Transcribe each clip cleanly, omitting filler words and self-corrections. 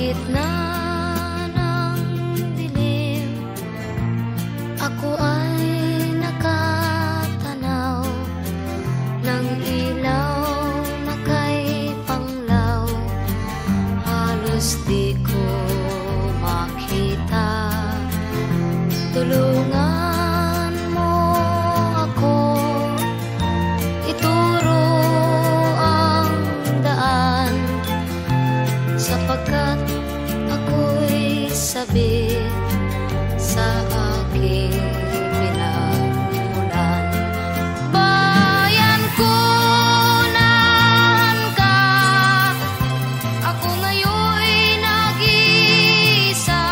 gitna ng dilim, ako ay nakatanaw ng ilaw na kay Panglaw. Halos di ko makita. Tulungan mo ako, ituro ang daan, sapagkat ako'y sabik sa aking pinagmulan. Bayan ko, nahan ka, ako ngayon'y nag-iisa.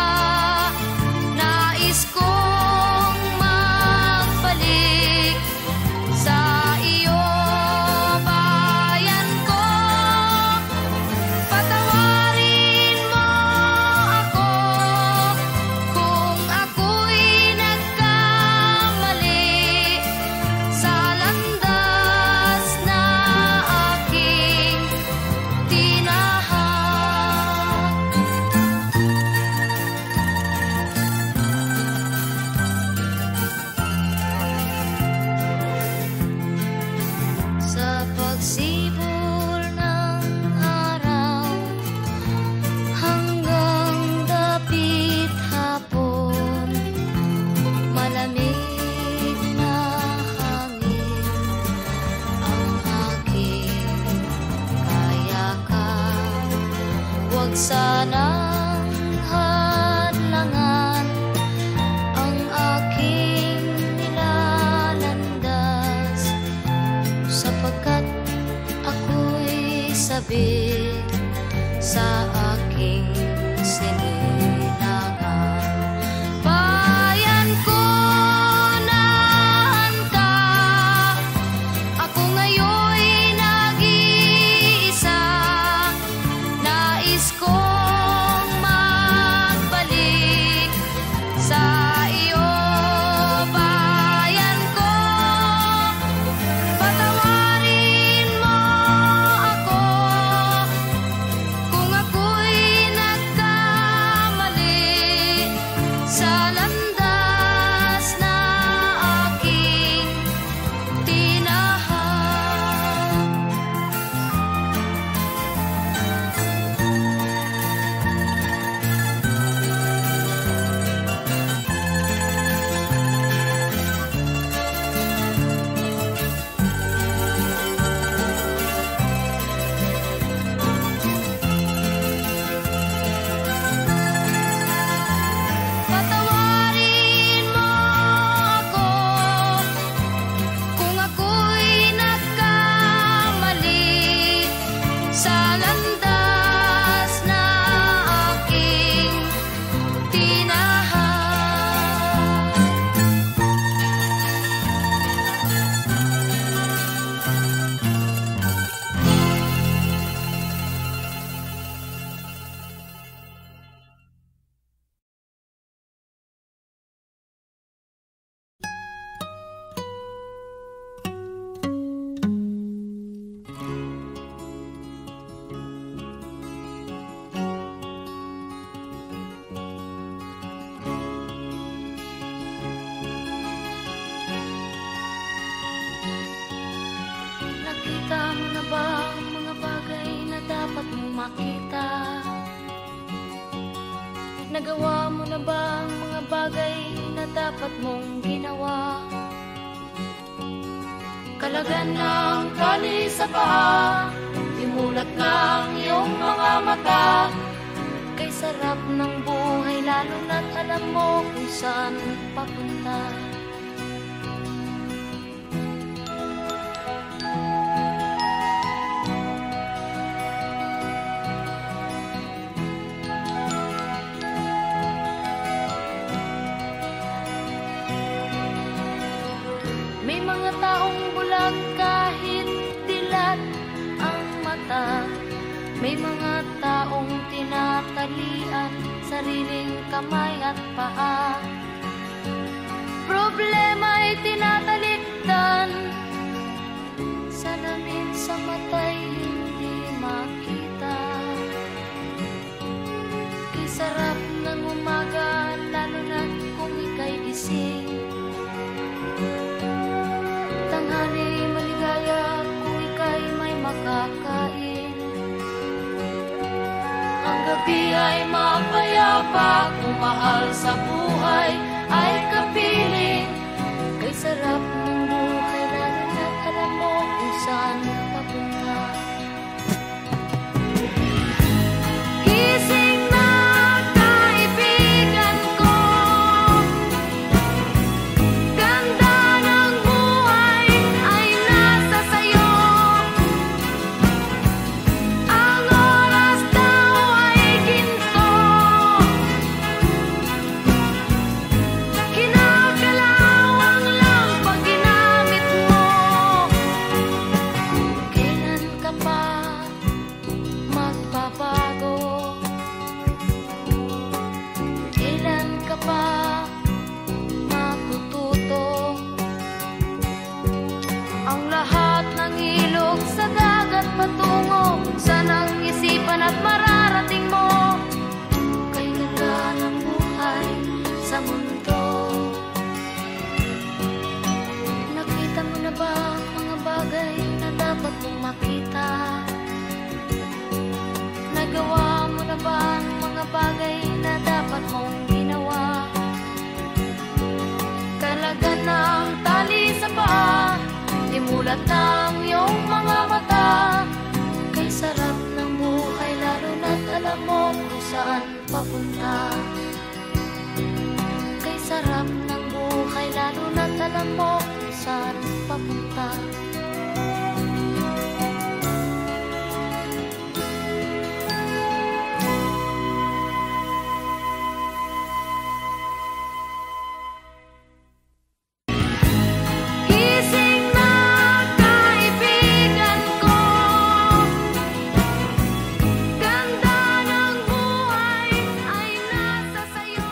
Nais kong magbalik sa iyo, bayan ko. Patawarin mo ako kung ako'y nagkamali sa landas na aking tinahak. Sa pagsibol ng araw hanggang dapit hapon, malamig na hangin ang aking kayakan. Huwag sanang hadlangan ang aking nilalandas, sapagkat ako'y sabik sa aking sinilangan. Bayan ko, nahan ka, ako ngayon'y nag-iisa. Nais kong magbalik sa iyo, bayan ko. Patawarin mo ako kung ako'y nagkamali sa landas na aking tinahak. Patawarin mo ako kung ako'y nagkamali sa landas na aking tinahak. Nakita mo na ba ang mga bagay na dapat mong makita? Nagawa mo na ba ang mga bagay na dapat mong ginawa? Kalagan ng tali sa paa, imulat ng iyong mga mata. Kay sarap ng buhay, lalo na't alam mo kung saan papunta. May mga taong bulag kahit dilat ang mata. May mga taong tinatalian sariling kamay at paa. Problema'y tinatalikdan, salamin sa mata'y hindi makita. umaga, lalo na kung ika'y gising. Tanghali maligaya kung ika'y may makakain. Ang gabi ay mapayapa kung mahal sa buhay ay kapiling. Kay sarap ng buhay lalo na't alam mo kung saan papunta. Gising na kaibigan ko, ganda ng buhay ay nasa sayo. Ang oras daw ay ginto, kinakalawang lang pag ginamit mo. Kailan ka pa magbabago? Kailan ka pa matututo? Ang lahat ng ilog sa dagat patungo, saan ang isipan at mararating mo? Kay ganda ng buhay sa mundo. Nakita mo na ba ang mga bagay na dapat mong makita? Nagawa mo na ba ang mga bagay na dapat mong ginawa? Kalagan ng tali sa paa, imulat ng iyong mga mata. Kay sarap ng buhay lalo na't alam mo kung saan papunta. Kay sarap ng buhay lalo na't alam mo kung saan papunta. Gising na kaibigan ko, ganda ng buhay ay nasa sayo.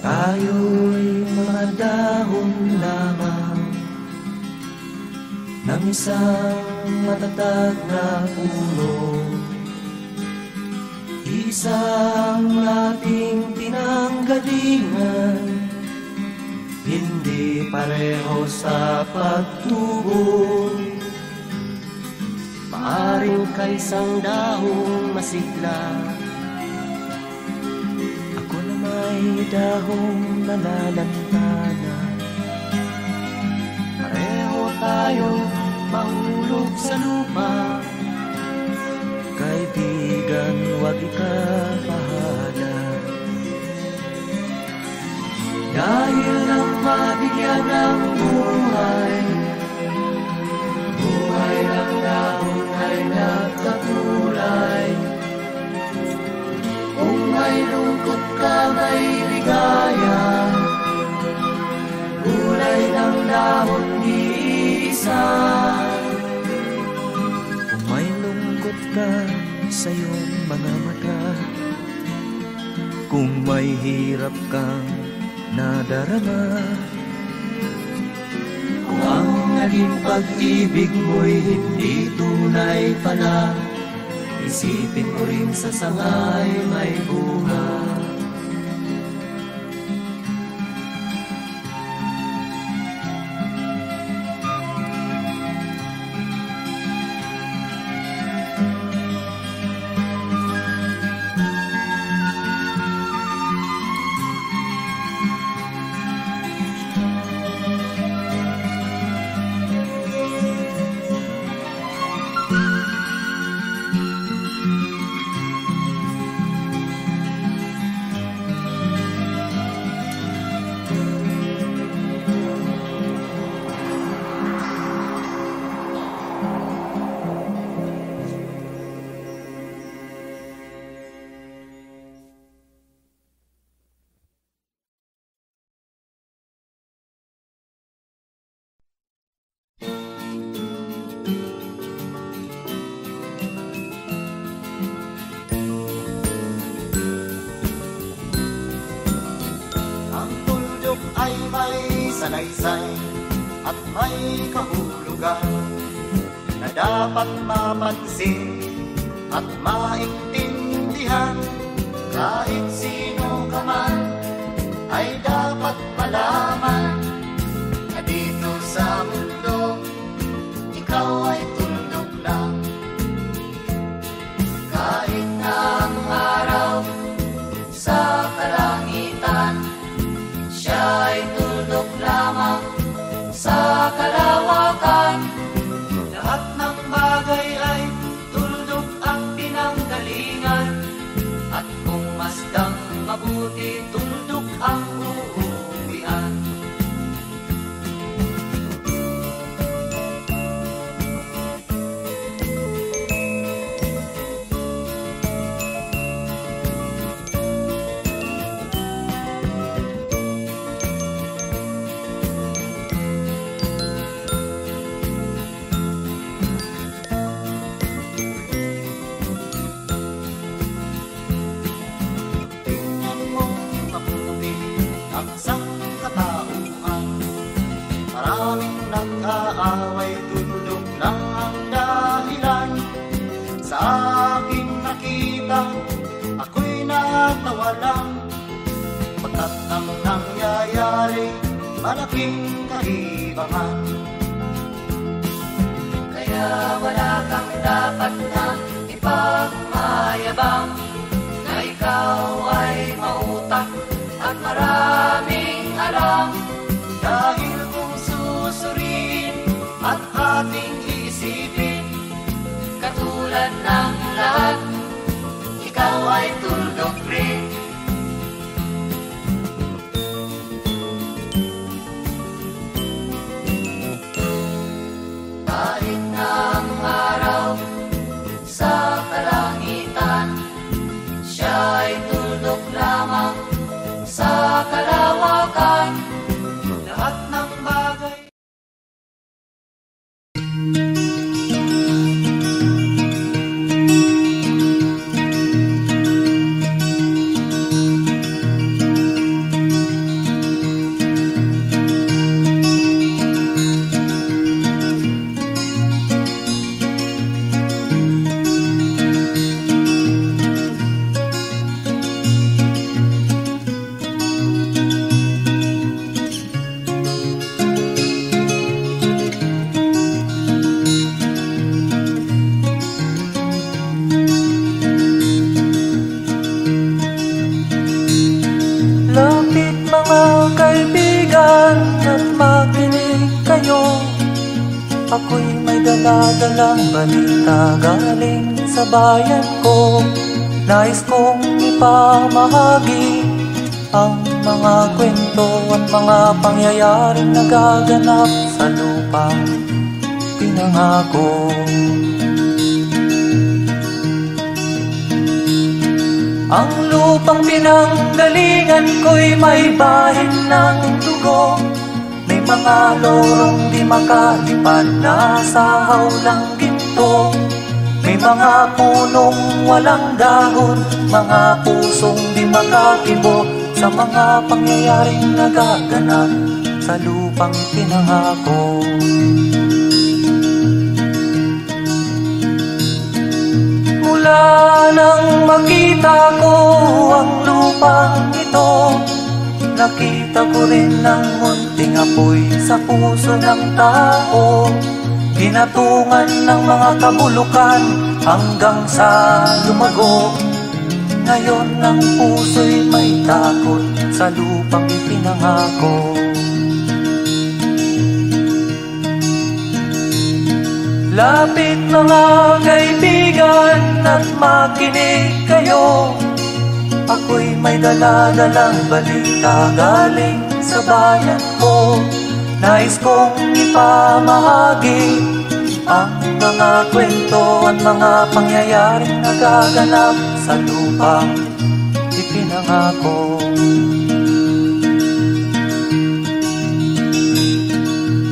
Tayo'y mga dahon lamang ng isang matatag na puno, isang ating pinanggalingan, hindi pareho sa pagtubo. Maaring kaisang dahong masigla, ako na may dahong nalalantana. Pareho tayong mahulog sa lupa, kaibigan, huwag ikapahala. Dahil nang mabigyan ng buhay, buhay ng dahon ay nagkakulay. Kung may lungkot ka, may ligaya, kulay ng dahon di isa. Kung may lungkot ka sa iyong mga mata, kung may hirap kang nadarama, kung ang naging pag-ibig mo'y hindi tunay pala, isipin mo rin sa sangay may bunga. Ay may salaysay at may kahulugan na dapat mapansin at maintindihan. Kahit sino ka man ay dapat malaman na dito sa mundo ikaw ay tuldok lang. Kahit na ang araw sa kalangitan, siya ay tuldok lamang sa kalawakan. Lahat ng bagay ay tuldok ang pinanggalingan, at kung masdang mabuti, tuldok ang uuwian. Nag-aaway, tuldok lang ang dahilan. Sa aking nakita, ako'y natawa lang, pagkat ang nangyayari, malaking kaibahan. Kaya wala kang dapat na ipagmayabang, na ikaw ay mautak at maraming alam. Dahil kung susuriin at ating isipin, katulad ng lahat, ikaw ay tuldok rin. Kahit na ang araw sa kalangitan, siya ay tuldok lamang sa kalawakan. Lahat ng bagay Ako'y may dala-dalang balita galing sa bayan ko. Nais kong ipamahagi ang mga kwento at mga pangyayaring nagaganap sa lupang pinangako. Ang lupang pinanggalingan ko'y may bahin ng dugo. May mga lorong di makalipad na sa hawlang ginto. May mga punong walang dahon, mga pusong di makakibo sa mga pangyayaring nagaganap sa lupang pinangako. Mula nang makita ko ang lupang ito, nakita ko rin ang munting apoy sa puso ng tao. Ginatungan ng mga kabulukan hanggang sa lumago. Ngayon ang puso'y may takot sa lupang ipinangako. Lapit mga kaibigan at makinig kayo. Ako'y may dala-dalang balita galing sa bayan ko. Nais kong ipamahagi ang mga kwento at mga pangyayaring nagaganap sa lupang ipinangako.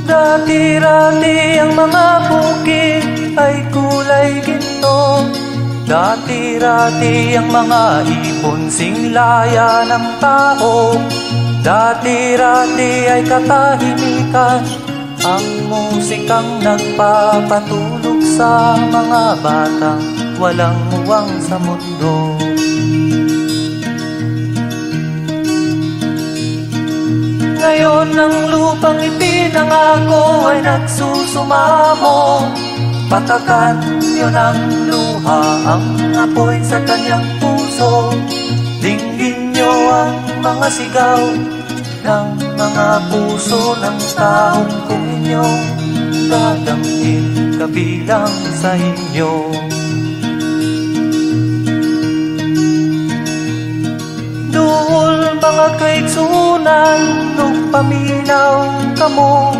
Dati-rati ang mga bukid ay kulay ginto. Dati-rati ang mga ibon singlaya ng tao. Dati-rati ay katahimikan ang musikang nagpapatulog sa mga batang walang muwang sa mundo. Ngayon ang lupang ipinangako ay nagsusumamo. Patakan yun ang luha, ang apoy sa kanyang puso. Dinggin nyo ang mga sigaw ng mga puso ng taong kung inyong dadamhin kabilang sa inyo. Duol mga kaigsunan nung paminaw kamo.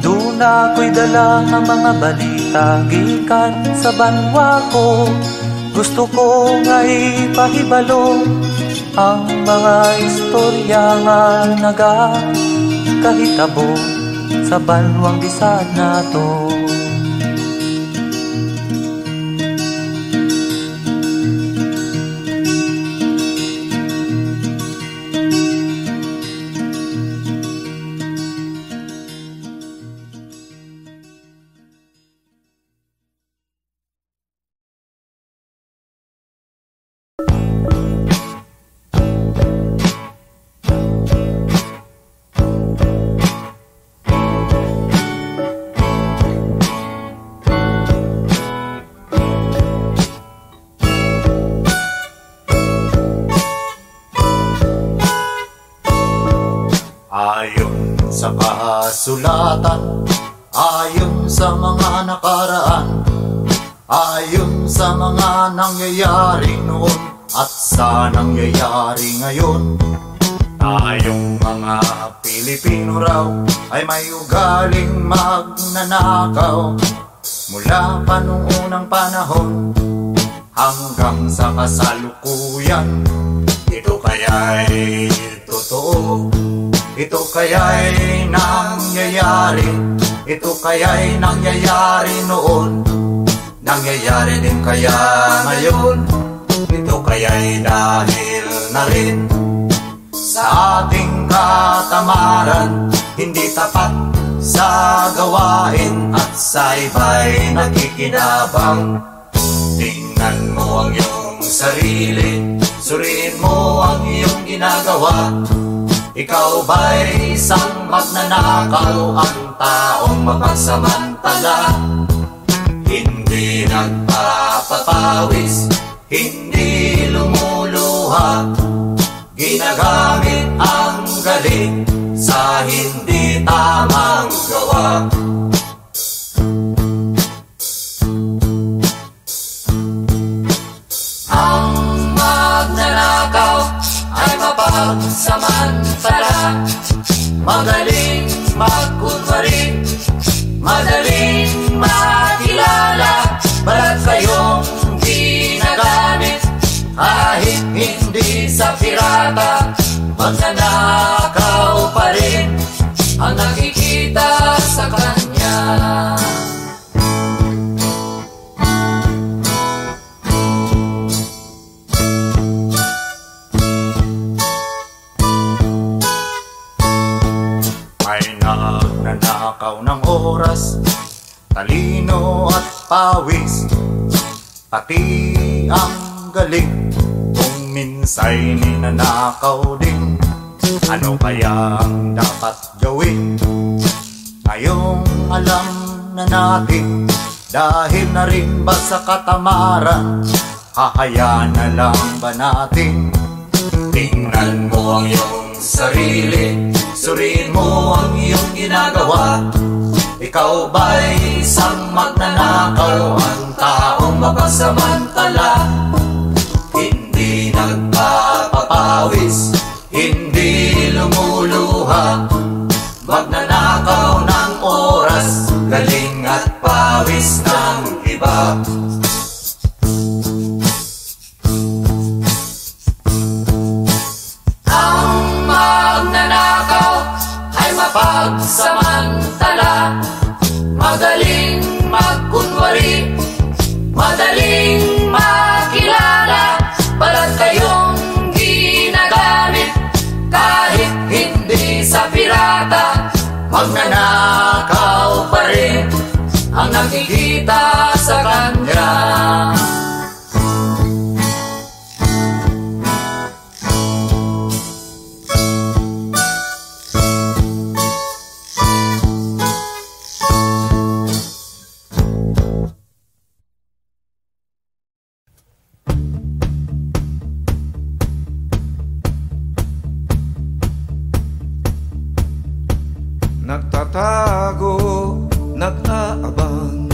Doon ako'y dala ang mga balita gikan sa banwa ko. Gusto ko nga'y pahibalo ang mga istorya nga nagakahitabo sa banwang bisag nato. Ayon sa kasulatan, ayon sa mga nakaraan, ayon sa mga nangyayari noon at sa nangyayari ngayon, tayong mga Pilipino raw ay may ugaling magnanakaw. Mula pa noong unang panahon hanggang sa kasalukuyan, ito kaya'y totoo. Ito kaya'y nangyayari, ito kaya'y nangyayari noon, nangyayari din kaya ngayon. Ito kaya'y dahil na rin sa ating katamaran, hindi tapat sa gawain at sa iba'y nakikinabang. Tingnan mo ang iyong sarili, suriin mo ang iyong ginagawa. Ikaw ba'y isang magnanakaw, ang taong mapagsamantala? Hindi nagpapapawis, hindi lumuluha, ginagamit ang galing sa hindi tamang gawa. mapagsamantala, magaling magkunwari, madaling makilala, balat kayong ginagamit kahit hindi sa pirata. Magnanakaw pa rin ang nakikita sa kanya. May nagnanakaw ng oras, talino at pawis, pati ang galing kung minsa'y ninanakaw din. Ano kaya ang dapat gawin? Ngayong alam na natin, dahil na rin ba sa katamaran, hahayaan na lang ba natin? Tingnan mo ang iyong sarili, suriin mo ang iyong ginagawa. Ikaw ba'y isang magnanakaw, ang taong mapagsamantala? Hindi nagpapapawis, hindi lumuluha, magnanakaw ng oras, galing at pawis ng iba. Ang magnanakaw ay mapagsamantala, magaling magkunwari, madaling makilala, balat kayong ginagamit kahit hindi sa pirata. Magnanakaw pa rin ang nakikita sa kanya. Nagtatago, nag-aabang,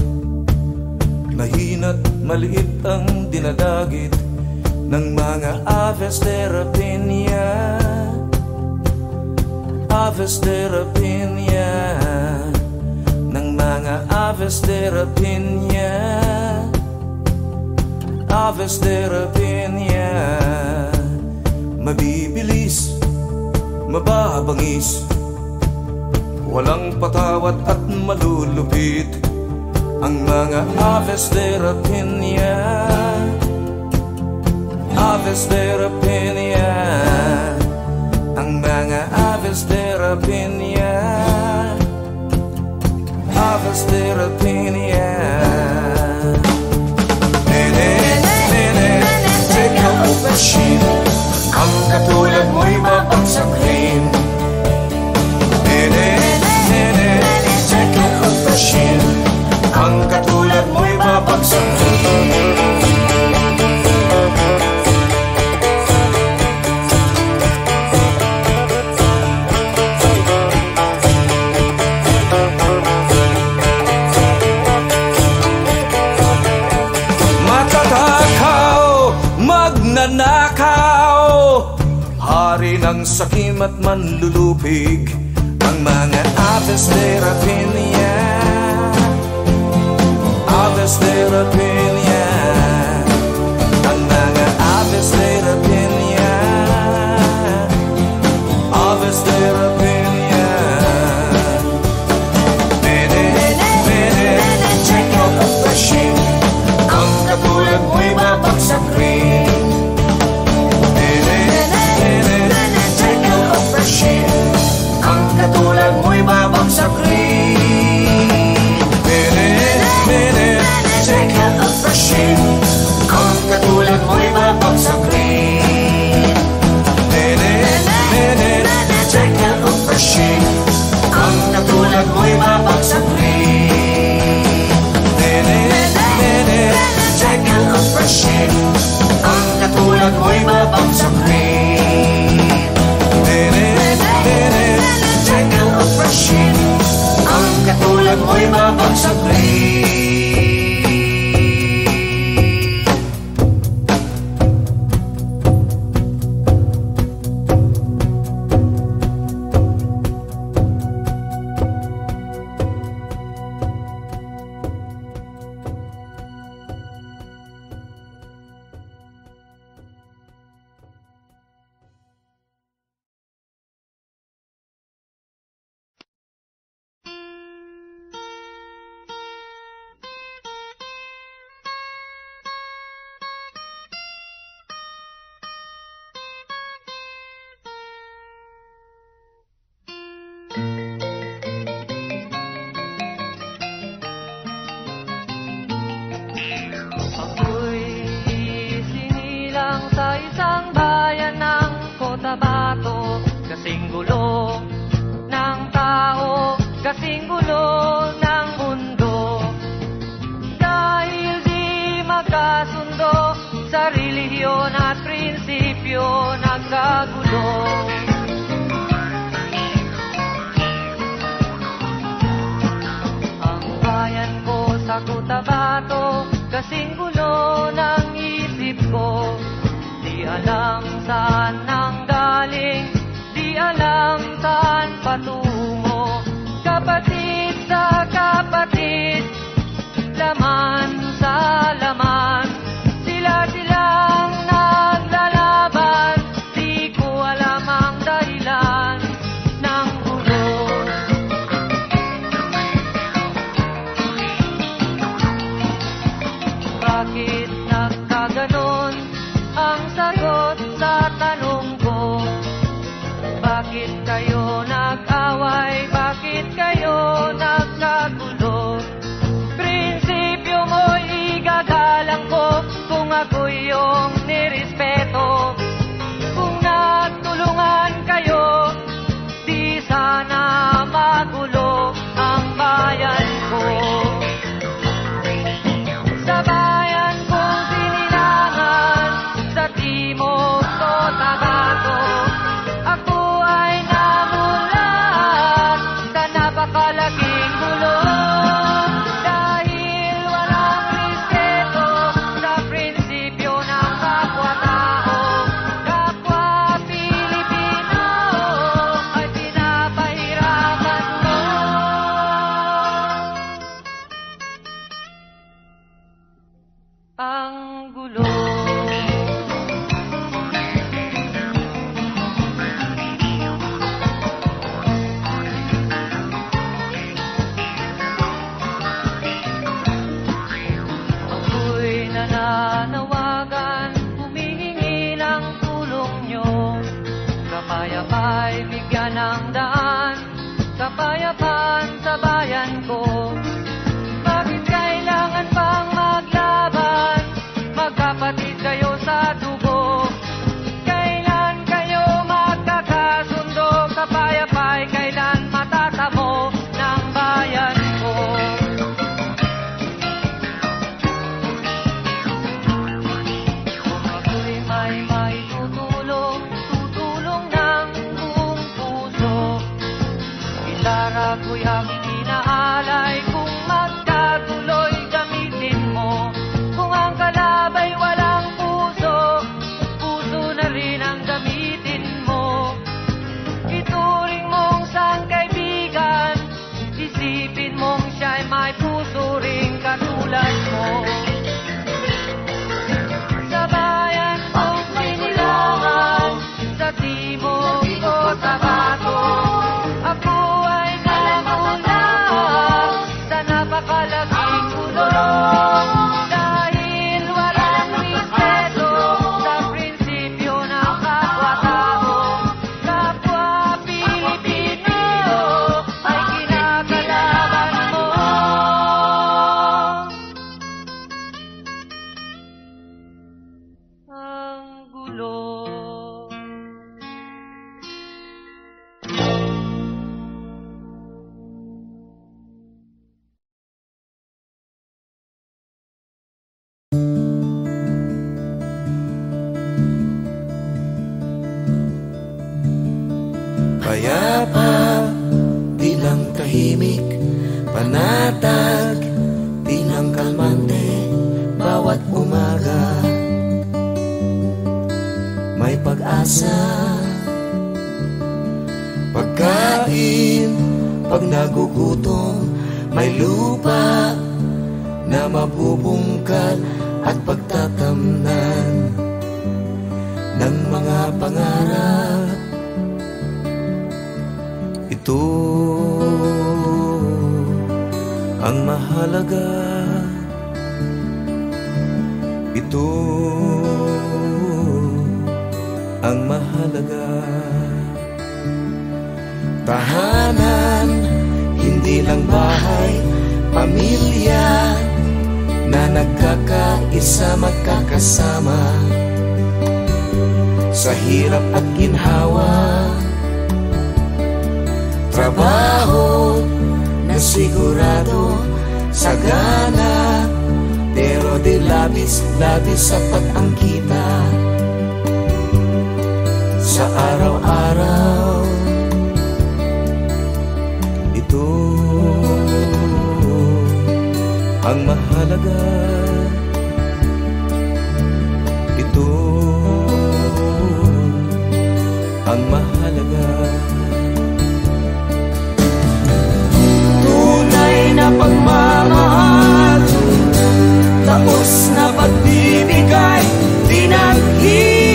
mahina't maliit ang dinadagit ng mga Aves de Rapiña, Aves de Rapiña, ng mga Aves de Rapiña, Aves de Rapiña. Mabibilis, mababangis, walang patawad at malulupit ang mga Aves de Rapiña, Aves de Rapiña, ang mga Aves de Rapiña, Aves de Rapiña. Nene, nene, take a machine, ang katulad mo'y mapagsaklin. Nene, take a machine, ang katulad mo'y mapagsaklin. Magnanakaw, hari ng sakim at manlulupig, ang mga Aves de Rapiña, Aves de Rapiña, ang mga Aves de Rapiña, Aves de Rapiña. Nene, nene, check out the machine, ang katulad mo'y mapagsaklin. Ang katulad mo'y mapagsaklin. Nene, nene, take out a machine, ang katulad mo'y mapagsaklin. Nene, nene, take out a machine, ang katulad mo'y mapagsaklin. Nene, nene, take out a machine, ang katulad mo'y mapagsaklin. Take a machine, ang katulad mo'y mapagsaklin. kasing gulo ng mundo. Dahil di magkasundo sa relihiyon at prinsipyo, nagkagulo. Ang bayan ko sa Cotabato, kasing gulo ng isip ko. Di alam saan nang galing, di alam saan patungo. Kapatid sa kapatid, laman sa laman, sila-silang naglalaban. Di ko alam ang dahilan ng gulo. Bakit nagkaganon ang sagot sa tanong ko? Bakit kayo nag-away? Bakit kayo nagkagulo? Prinsipyo mo'y igagalang ko kung ako'y iyong nirespeto. Kung nagtulungan kayo, di sana magulo ang bayan ko. Sa bayan kong sinilangan, sa timog Cotabato, ako ay namulat sa napakalaking gulo. Dahil walang respeto sa prinsipyo ng kapwa-tao, kapwa Pilipino ay pinapahirapan mo. Ang gulo. Ako'y nananawagan, humihingi ng tulong nyo. Kapayapa'y bigyan ng daan, kapayapaan sa bayan ko. Bakit kailangan pang maglaban? Magkapatid kayo sa dugo. Kailan kayo magkakasundo? Kapayapa'y kailan matatamo ng bayan ko? Kung ako'y may tutulong, tutulong ng buong puso. Gitara ko'y aking inaalay, kung magkagulo'y gamitin mo. Kung ang kalabay walang puso, puso na rin ang gamitin mo. Ituring mong sangkaibigan, isipin mong siya'y may puso ring katulad mo. Sa bayan kong sinilangan, sa timog Cotabato, ako ay namulat sa napakalaking gulo. Dahil walang respeto sa prinsipyo ng kapwa-tao, kapwa Pilipino ay kinakalaban mo. Ang gulo. Payapa, di lang tahimik, panatag, di lang kalmante. Bawat umaga may pag-asa. Pagkain, pag nagugutom, may lupa na mabubungkal at pagtatamnan ng mga pangarap. Ito ang mahalaga. Ito ang mahalaga. Tahanan, hindi lang bahay, pamilya na nagkakaisa, magkakasama sa hirap at ginhawa. Trabaho, na sigurado sagana, pero di labis-labis sapat ang kita sa araw-araw. Ito ang mahalaga, ito ang mahalaga. Tunay na pagmamahal, taos na pagbibigay, di naghihintay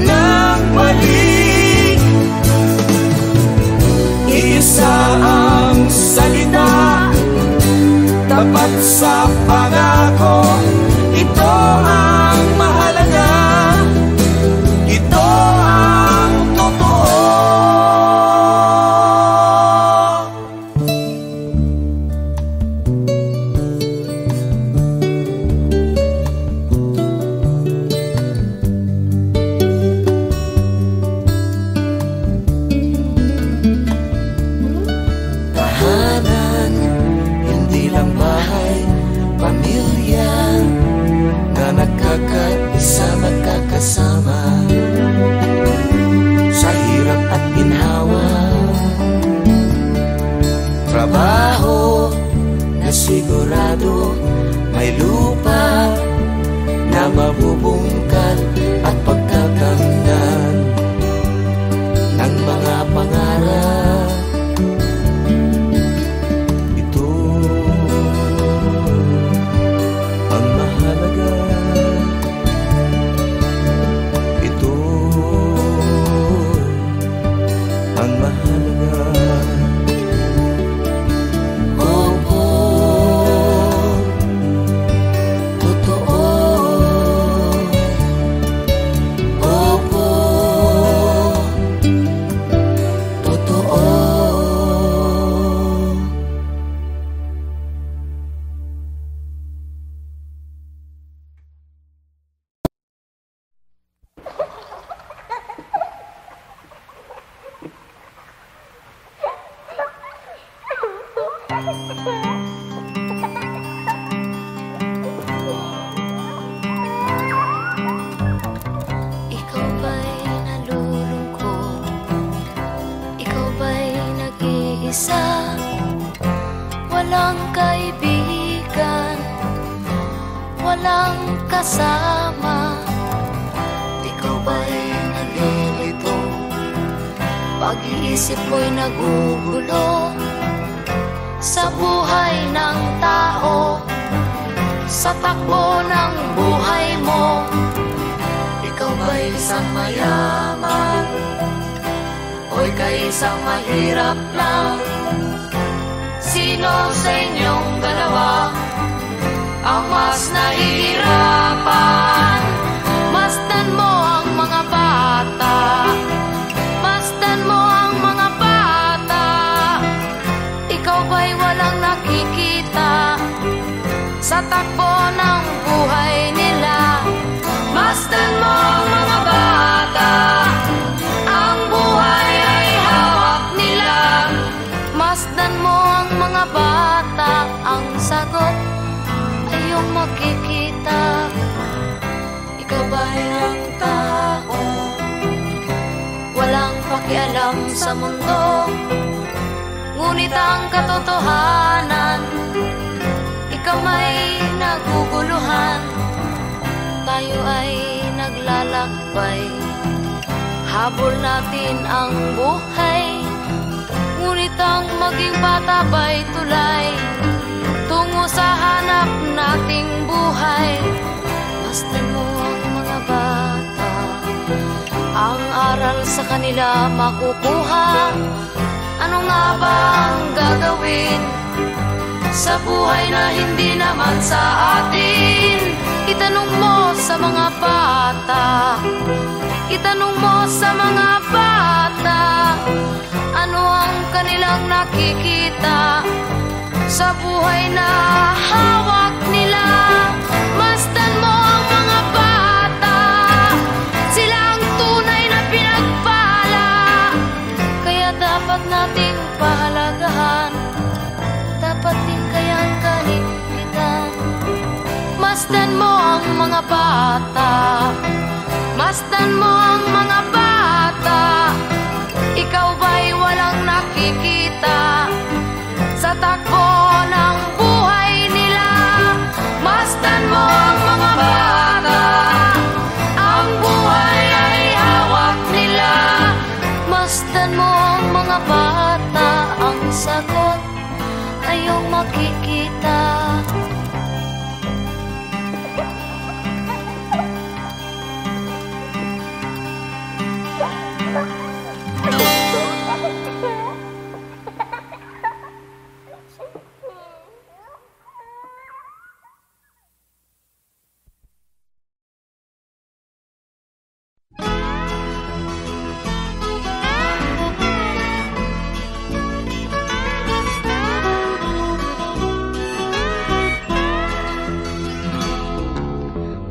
ng balik. Isa ang salita, tapat sa pangako. Ito ang mahalaga, ito ang totoo. Tahanan, hindi lang bahay, pamilya na nagkakaisa, magkakasama sa hirap at ginhawa. Trabaho na sigurado, may lupa na mabubungkal at pagkakamnan ng mga pangarap. Ito ang mahalaga, ito ang mahalaga. Opo, totoo. Opo, totoo. Ikaw ba'y nalulungkot? Ikaw ba'y nag-iisa? Walang kaibigan, walang kasama. Ikaw ba'y nalilito? Pag-iisip mo'y nagugulo sa buhay ng tao, sa takbo ng buhay mo. Ikaw ba'y isang mayaman o ika'y isang mahirap lang? Sino sa inyong dalawa ang mas nahihirapan? Masdan mo ang mga bata, masdan mo ang mga bata. Ikaw ba'y walang nakikita sa takbo ng buhay nila? Masdan mo ang mga bata, ang buhay ay hawak nila. Masdan mo ang mga bata, ang sagot ay iyong makikita. Ikaw ba'y ang tao, walang pakialam sa mundo, ngunit ang katotohanan, ikaw may naguguluhan. Tayo ay naglalakbay, habol natin ang buhay, ngunit ang maging bata ba'y tulay tungo sa hanap nating buhay. Masdan mo ang mga bata, ang aral sa kanila makukuha. Ano nga ba ang gagawin sa buhay na hindi naman sa atin? Itanong mo sa mga bata, itanong mo sa mga bata, ano ang kanilang nakikita sa buhay na hawak nila. Masdan mo ang mga bata, sila ang tunay na pinagpala, kaya dapat nating Masdan mo ang mga bata, masdan mo ang mga bata. Ikaw ba'y walang nakikita sa takbo ng buhay nila? Masdan mo ang mga bata, ang buhay ay hawak nila. Masdan mo ang mga bata, ang sagot ay iyong makikita.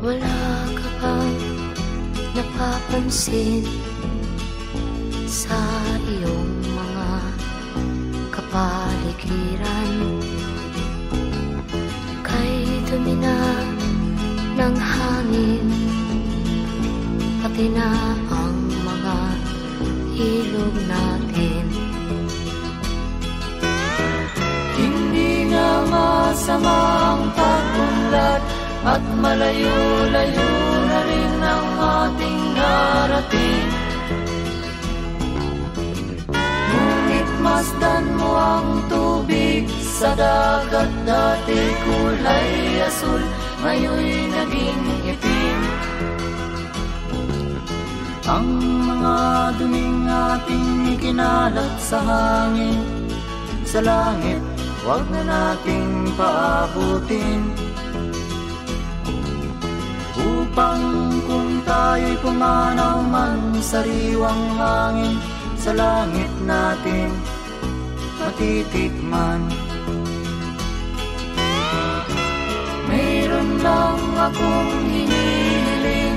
Wala ka bang napapansin sa iyong mga kapaligiran? Kay dumi na ng hangin, pati na ang mga ilog natin. Hindi nga masamang pag-unlad at malayo-layo na rin ang ating narating. Ngunit masdan mo ang tubig sa dagat, dati kulay asul, ngayon'y naging itim. Ang mga duming ating ikinalat sa hangin, sa langit, huwag na nating paabutin. Upang kung tayo'y pumanaw man sa riwang hangin, sa langit natin matitikman. Mayroon lang akong hinihiling,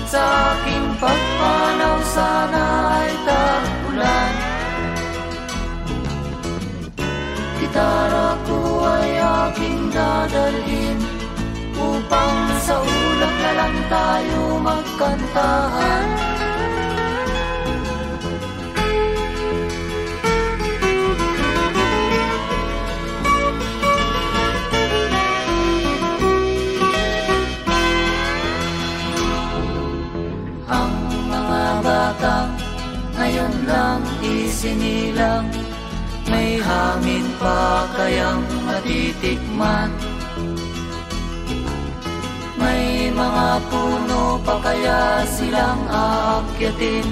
sa aking pagpanaw sana ay tag-ulan. Gitara ko ay aking dadalhin, upang sa ulap na lang tayo magkantahan. Ang mga bata ngayon lang isinilang, may hangin pa kayang matitikman? May mga puno pa kaya silang aakyatin?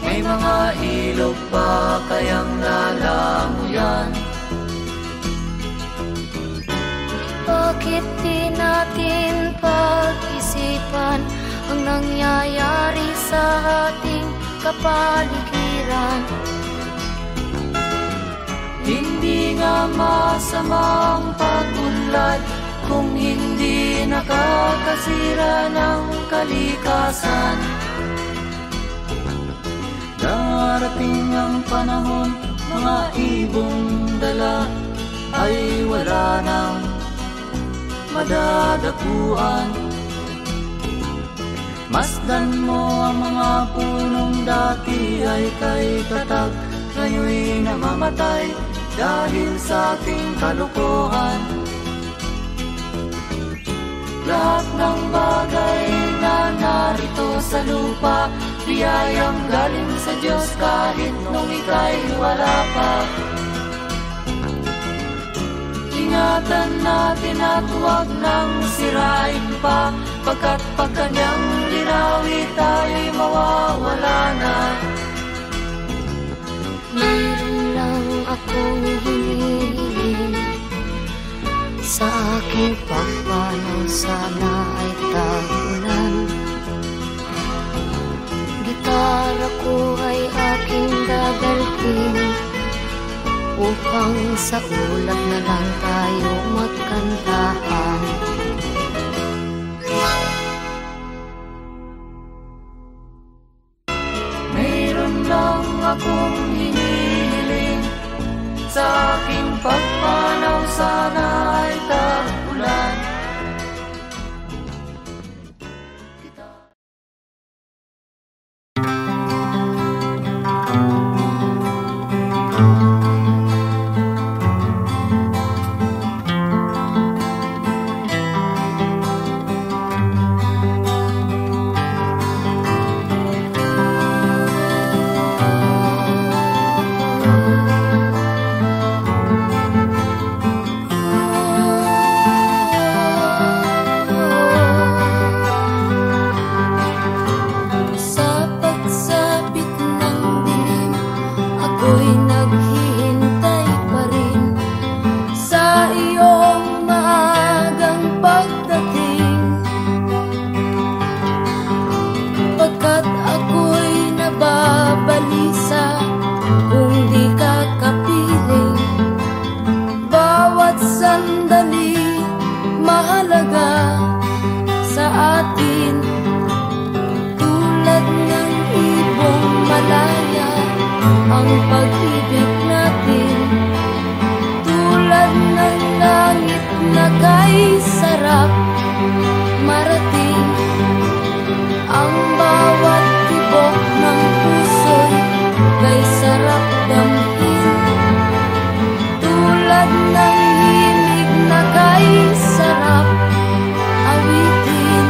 May mga ilog pa kayang lalanguyan? Bakit di natin pag-isipan ang nangyayari sa ating kapaligiran? Hindi nga masamang pag-unlad kung hindi nakakasira ng kalikasan. Darating ang panahon, mga ibong dala ay wala nang madadapuan. Masdan mo ang mga punong dati ay kay tatag, ngayon'y namamatay dahil sa ating kalokohan. Lahat ng bagay na narito sa lupa, biyayang galing sa Diyos kahit nung ika'y wala pa. Ingatan natin at huwag nang sirain pa, pagkat pag kanyang linawi tayo'y mawawala na. Mayroon lang akong hinihiling, sa aking pagpanaw sana ay tag-ulan. Gitara ko ay aking dadalhin, upang sa ulap na lang tayo magkantahan. Mayroon lang akong hinihiling, sa aking pagpanaw sana ay tag-ulan. ako'y naghihintay pa rin sa iyong maagang pagdating, pagkat ako'y nababalisa kung di ka kapiling. Bawat sandali mahalaga sa atin, tulad ng ibong malaya ang pag-ibig natin, tulad ng langit na kay sarap marating. Ang bawat tibok ng puso'y kay sarap damhin, tulad ng himig na kay sarap awitin.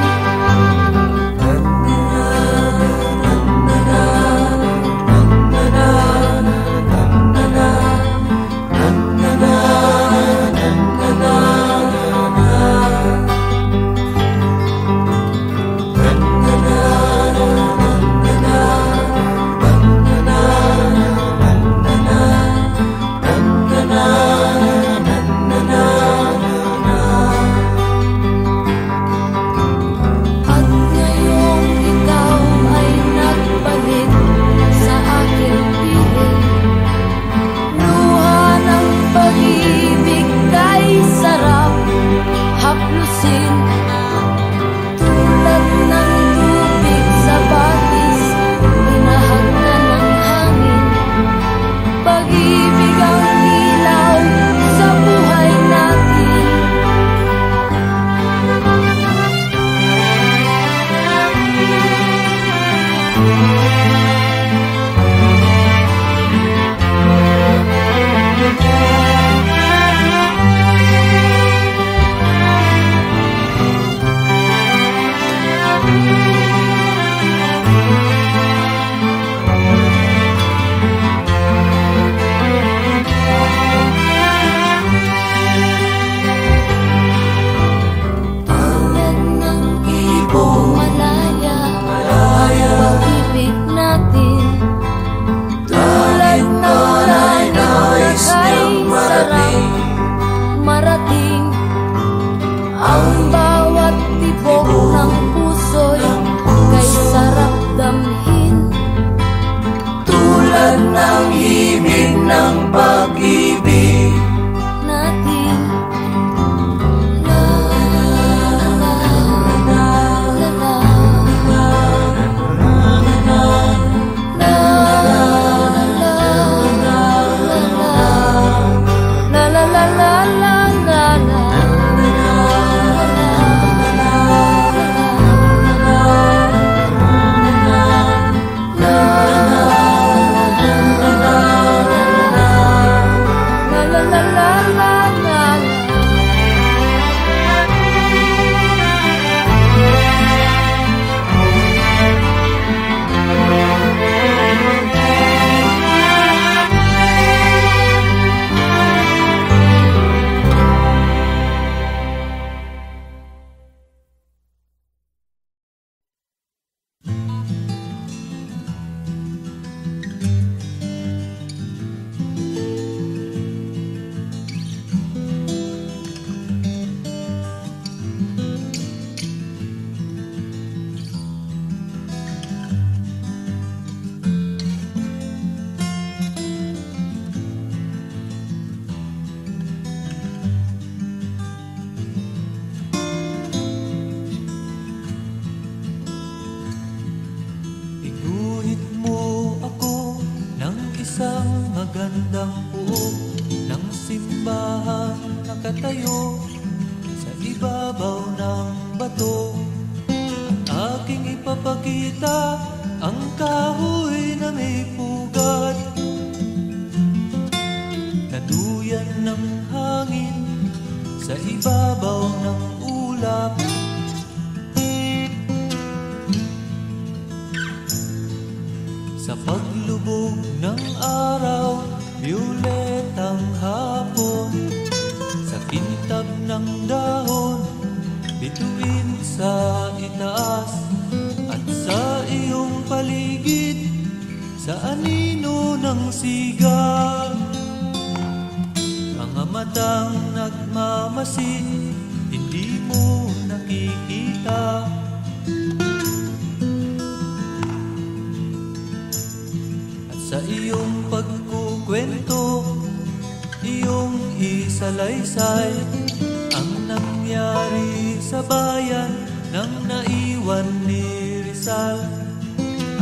At ngayong ikaw ay nagbalik sa aking piling, luha ng pag-ibig kay sarap haplusin, tulad ng tubig sa batis hinahagdan ng hangin. Pag-ibig ang ilaw sa buhay natin. Tulad ng ibong malaya ang pag-ibig natin, tulad ng langit na kay sarap marating. Ang bawat tibok ng puso'y kay sarap damhin, tulad ng himig ng pag-ibig natin. La la la la la la Iguhit mo ako ng isang magandang puok ng simbahan nakatayo sa ibabaw ng bato. At aking ipapakita ang kahoy na may pugat, naduyan ng hangin sa ibabaw ng ulap. Sa paglubog ng araw, violetang hapon, sa kintab ng dahon, bituin sa itaas, at sa iyong paligid, sa anino ng sigal. Mga matang nagmamasid, hindi mo nakikita. At sa iyong pagkukwento, iyong isalaysay ang nangyari sa bayan nang naiwan ni Rizal.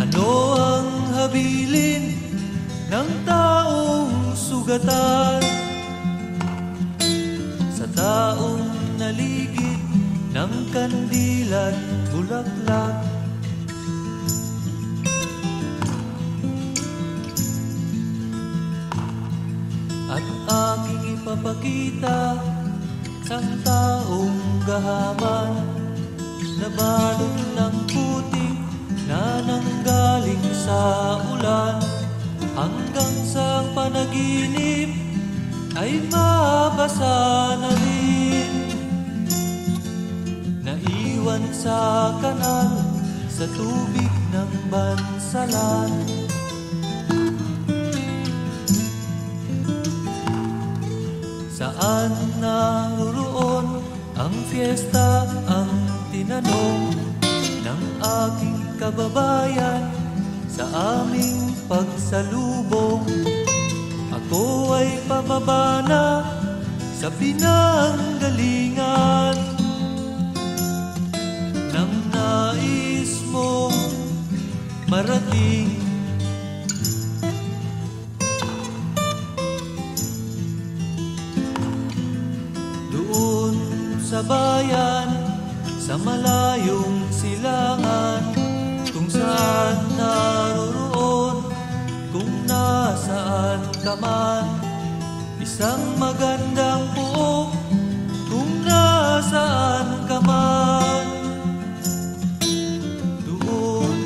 Ano ang habilin ng taong sugatan sa taong naligid ng kandilan bulaklak? At aking ipapakita sa taong gahaman na balot ng putik na nanggaling sa ulan, hanggang sa panaginip ay mabasa na rin, naiwan sa kanal sa tubig ng bansalan. Saan naroon ang fiesta, ang tinanong ng aking kababayan sa aming pagsalubong. Ako ay pababa na sa pinanggalingan nang nais mong marating. Doon sa bayan, sa malayong silangan, kung saan naroroon, kung nasaan ka man, isang magandang buhok, kung nasaan ka man. Doon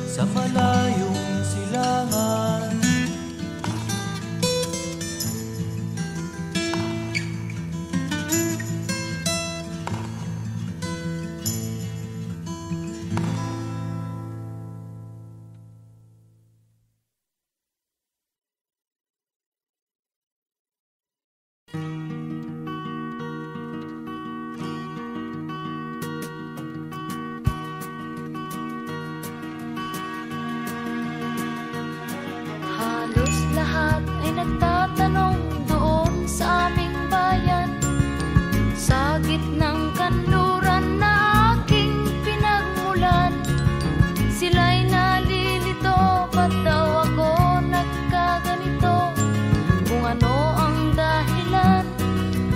sa malayong silangan. Halos lahat ay nagtatanong doon sa aming bayan, sa gitnang kanluran na aking pinagmulan. Sila'y nalilito, ba't daw ako nagkaganito? Kung ano ang dahilan,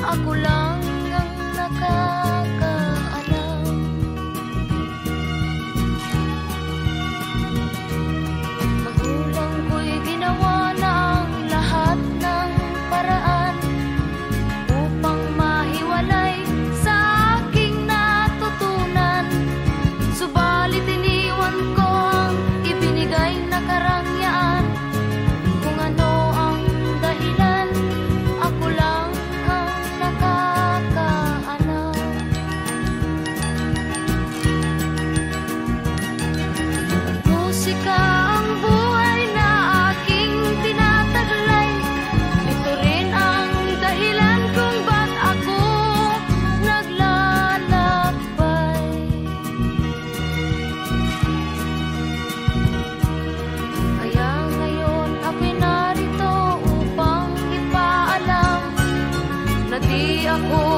ako lang ang nakakaalam. Magulang ko'y ginawa na ang lahat ng paraan upang mahiwalay sa aking natutunan. Subalit iniwan ko ang ibinigay na karangyaan. Kung ano ang dahilan, ako lang ang nakakaalam. Musika ang buhay na aking tinataglay. Ito rin ang dahilan kung ba't ako naglalakbay. Kaya ngayon ako'y narito upang ipaalam na di ako